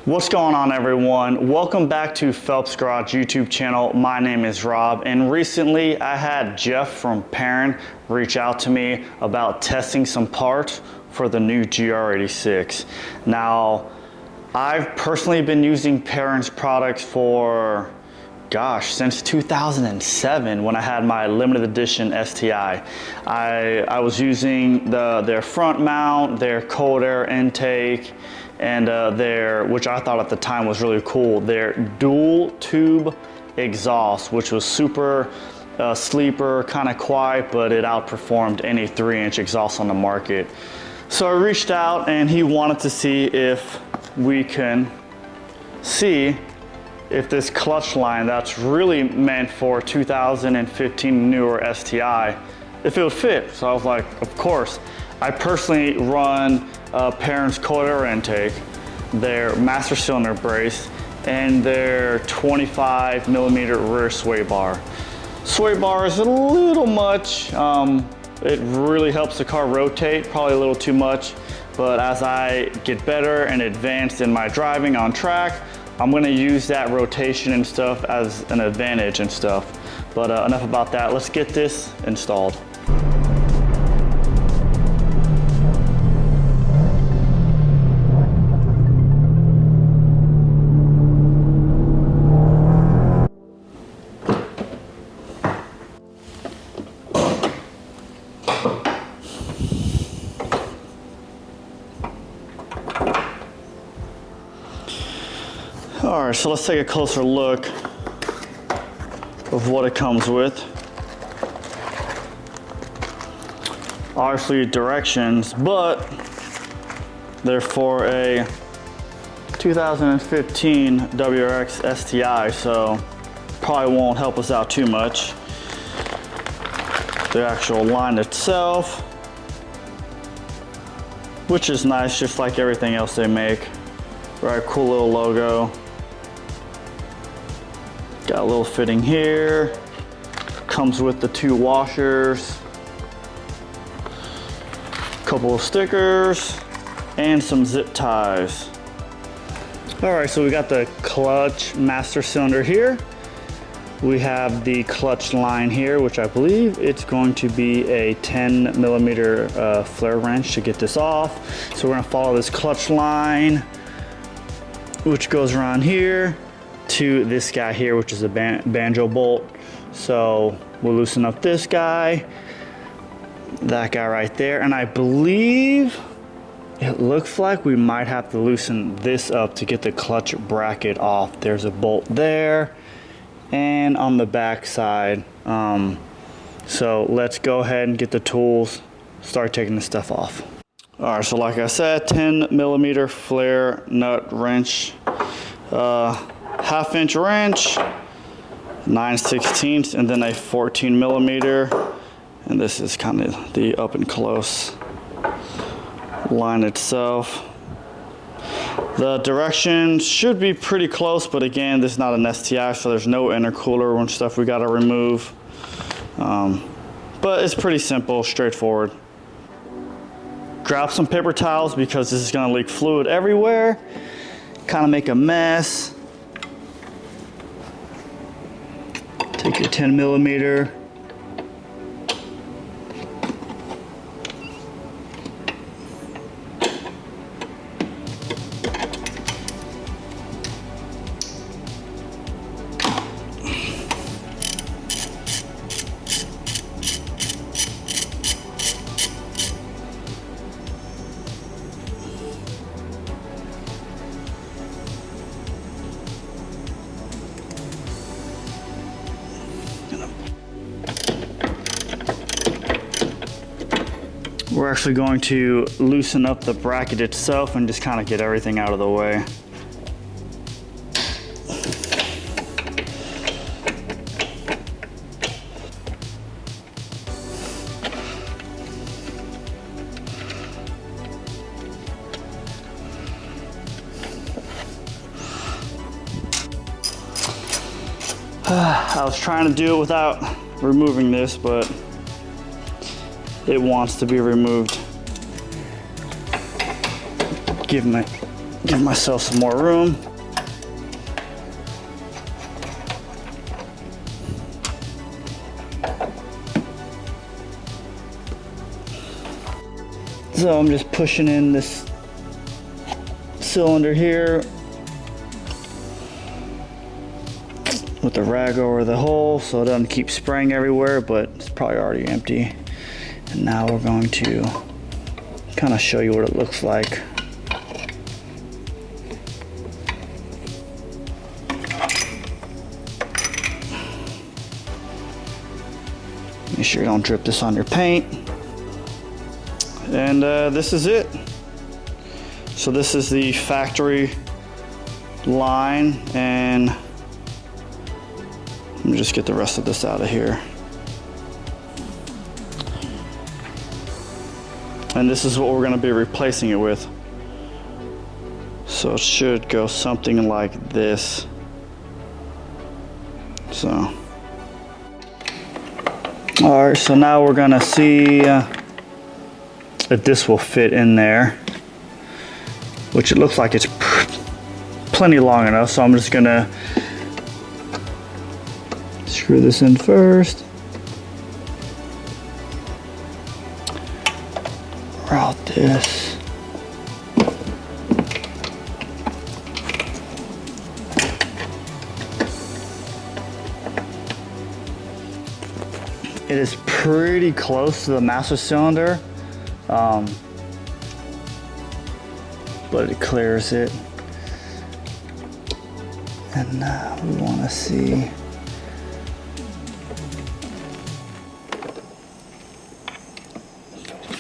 What's going on, everyone? Welcome back to Phelps Garage YouTube channel. My name is Rob, and recently I had Jeff from Perrin reach out to me about testing some parts for the new GR86. Now, I've personally been using Perrin's products for, since 2007 when I had my limited edition STI. I was using their front mount, their cold air intake, and which I thought at the time was really cool, their dual tube exhaust, which was super sleeper, kind of quiet, but it outperformed any 3-inch exhaust on the market. So I reached out and he wanted to see if we can see if this clutch line that's really meant for 2015 newer STI, if it would fit. So I was like, of course. I personally run Perrin's cold air intake, their master cylinder brace, and their 25 millimeter rear sway bar. Sway bar is a little much. It really helps the car rotate, probably a little too much. But as I get better and advanced in my driving on track, I'm gonna use that rotation and stuff as an advantage and stuff. But enough about that, let's get this installed. All right, so let's take a closer look of what it comes with. Obviously directions, but they're for a 2015 WRX STI, so probably won't help us out too much. The actual line itself, which is nice, just like everything else they make. Right, cool little logo. Got a little fitting here. Comes with the 2 washers, couple of stickers, and some zip ties. All right, so we got the clutch master cylinder here. We have the clutch line here, which I believe it's going to be a 10 millimeter flare wrench to get this off. So we're gonna follow this clutch line, which goes around here to this guy here, which is a banjo bolt. So we'll loosen up this guy, that guy right there, and I believe it looks like we might have to loosen this up to get the clutch bracket off. There's a bolt there and on the back side. So let's go ahead and get the tools, start taking this stuff off. All right, so like I said, 10 millimeter flare nut wrench, 1/2 inch wrench, 9/16, and then a 14 millimeter. And this is kind of the up and close line itself. The directions should be pretty close, but again, this is not an STI, so there's no intercooler and stuff we gotta remove. But it's pretty simple, straightforward. Grab some paper towels because this is gonna leak fluid everywhere, kind of make a mess. Take your 10 millimeter. We're actually going to loosen up the bracket itself and just kind of get everything out of the way. I was trying to do it without removing this, but it wants to be removed. Give Give myself some more room. So I'm just pushing in this cylinder here with the rag over the hole so it doesn't keep spraying everywhere, but it's probably already empty. And now we're going to kind of show you what it looks like. Make sure you don't drip this on your paint. And this is it. So this is the factory line, and let me just get the rest of this out of here. And this is what we're going to be replacing it with. So it should go something like this. So, all right, so now we're going to see if this will fit in there, which it looks like it's plenty long enough. So I'm just gonna screw this in first. Route this. It is pretty close to the master cylinder. But it clears it. And now we want to see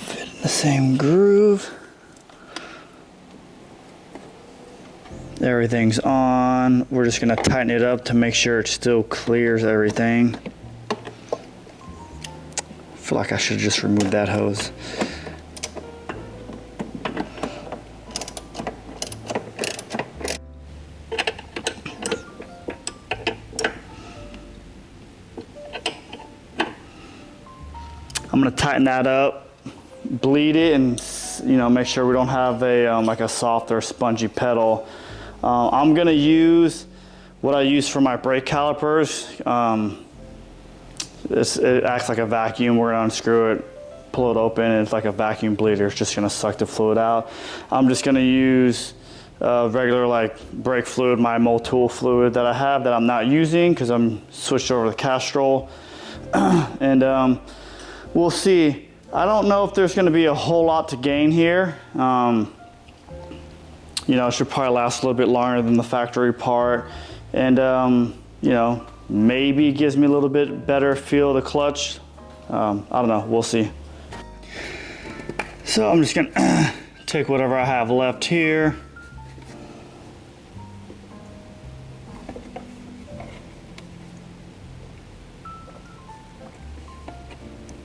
fit in the same groove. Everything's on. We're just going to tighten it up to make sure it still clears everything. I feel like I should just remove that hose. I'm gonna tighten that up, bleed it, and make sure we don't have a like a soft or spongy pedal. I'm gonna use what I use for my brake calipers. It acts like a vacuum. We're gonna unscrew it, pull it open, and it's like a vacuum bleeder. It's just gonna suck the fluid out. I'm just gonna use regular like brake fluid, my Motul fluid that I have that I'm not using because I'm switched over to Castrol, and we'll see. I don't know if there's going to be a whole lot to gain here. It should probably last a little bit longer than the factory part. And, maybe gives me a little bit better feel of the clutch. I don't know. We'll see. So I'm just going to take whatever I have left here.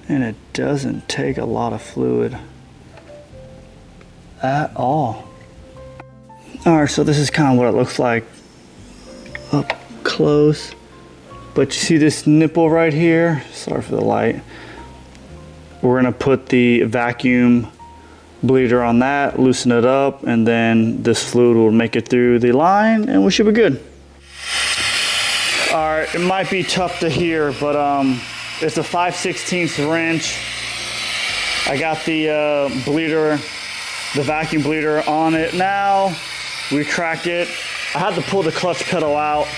And it doesn't take a lot of fluid at all. All right, so this is kind of what it looks like up close. But you see this nipple right here? Sorry for the light. We're gonna put the vacuum bleeder on that, loosen it up, and then this fluid will make it through the line and we should be good. All right, it might be tough to hear, but it's a 5/16 wrench. I got the bleeder, the vacuum bleeder on it now. We cracked it. I had to pull the clutch pedal out,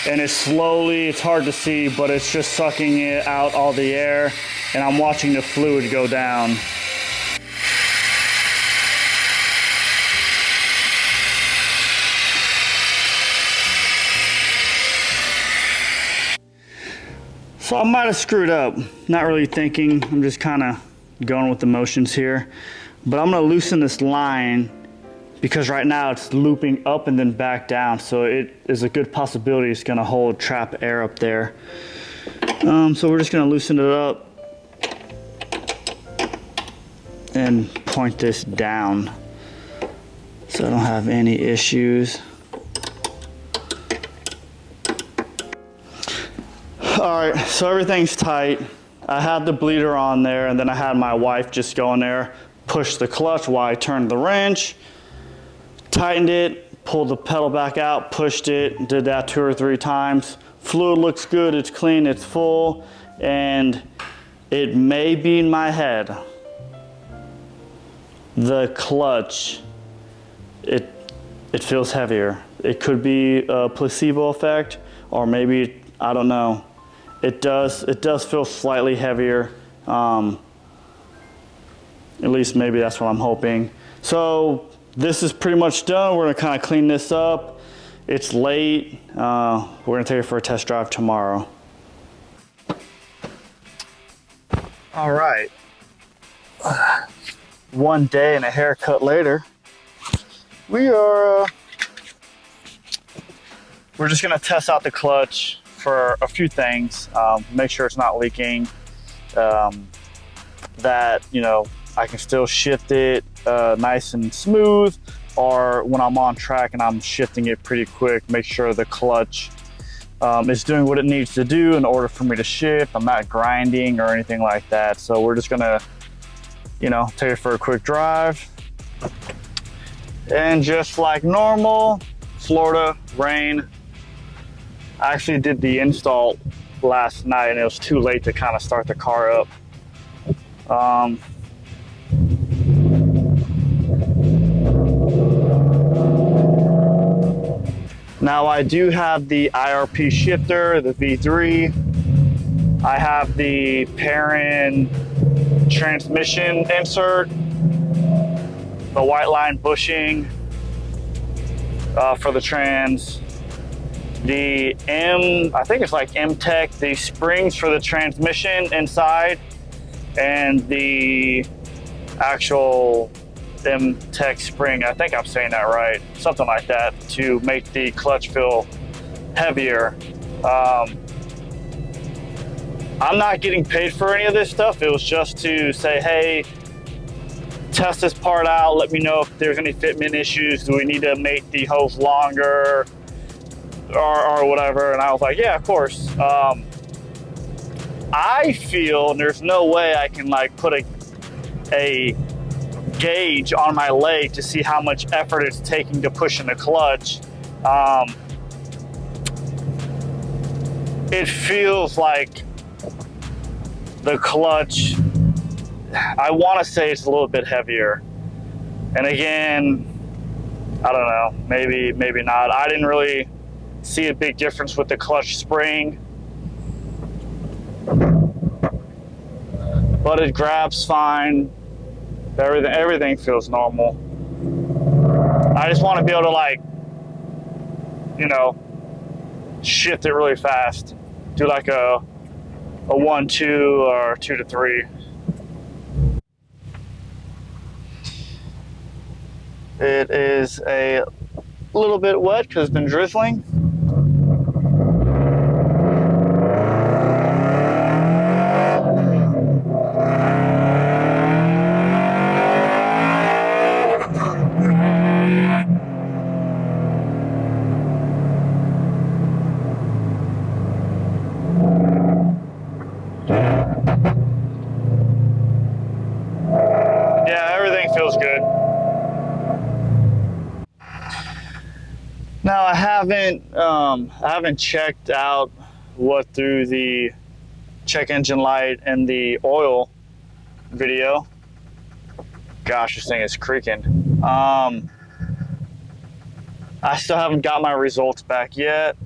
and it's hard to see, but it's just sucking it out all the air, and I'm watching the fluid go down. So I might have screwed up, not really thinking. I'm just kind of going with the motions here. But I'm gonna loosen this line because right now it's looping up and then back down. So it is a good possibility it's gonna hold trap air up there. So we're just gonna loosen it up and point this down so I don't have any issues. All right, so everything's tight. I had the bleeder on there, and then I had my wife just go in there, push the clutch while I turned the wrench, tightened it, pulled the pedal back out, pushed it, did that 2 or 3 times. Fluid looks good, it's clean, it's full, and it may be in my head. The clutch, it feels heavier. It could be a placebo effect, or maybe, I don't know. It does feel slightly heavier. At least maybe that's what I'm hoping. So this is pretty much done. We're gonna kind of clean this up. It's late. We're gonna take it for a test drive tomorrow. All right. 1 day and a haircut later, we're just gonna test out the clutch for a few things. Make sure it's not leaking. That, you know, I can still shift it nice and smooth, or when I'm on track and I'm shifting it pretty quick, make sure the clutch is doing what it needs to do in order for me to shift. I'm not grinding or anything like that. So we're just gonna, you know, take it for a quick drive. And just like normal, Florida, rain. I actually did the install last night and it was too late to kind of start the car up. Now I do have the IRP shifter, the V3. I have the Perrin transmission insert, the white line bushing for the trans. The I think it's like M-Tech, the springs for the transmission inside, and the actual M-Tech spring, I think I'm saying that right, something like that, to make the clutch feel heavier. I'm not getting paid for any of this stuff. It was just to say, hey, test this part out, let me know if there's any fitment issues. Do we need to make the hose longer or whatever? And I was like, yeah, of course. I feel there's no way I can like put a gauge on my leg to see how much effort it's taking to push in the clutch. It feels like the clutch, I want to say it's a little bit heavier. And again, I don't know, maybe not. I didn't really see a big difference with the clutch spring, but it grabs fine. Everything feels normal. I just want to be able to, like, you know, shift it really fast. Do like a 1-2 or 2-3. It is a little bit wet because it's been drizzling. Yeah, everything feels good. Now I haven't checked out what through the check engine light and the oil video. Gosh, this thing is creaking. I still haven't got my results back yet.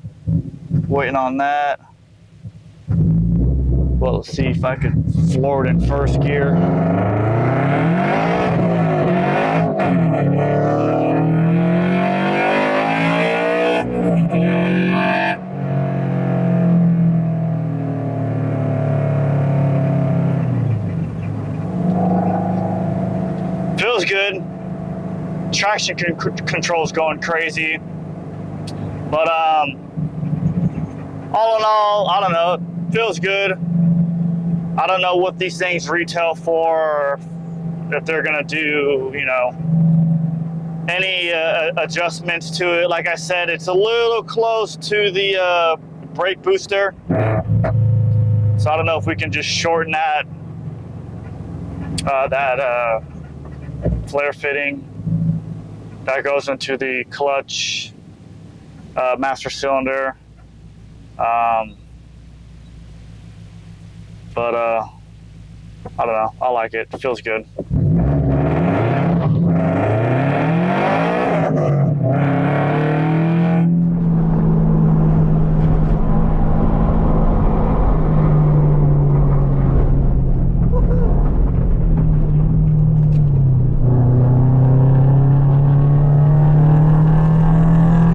Waiting on that. Well, let's see if I could floor it in first gear. Feels good. Traction control's going crazy. But all in all, I don't know, it feels good. I don't know what these things retail for, or if they're gonna do, you know, any adjustments to it. Like I said, it's a little close to the brake booster. So I don't know if we can just shorten that flare fitting. That goes into the clutch master cylinder. But I don't know, I like it. It feels good.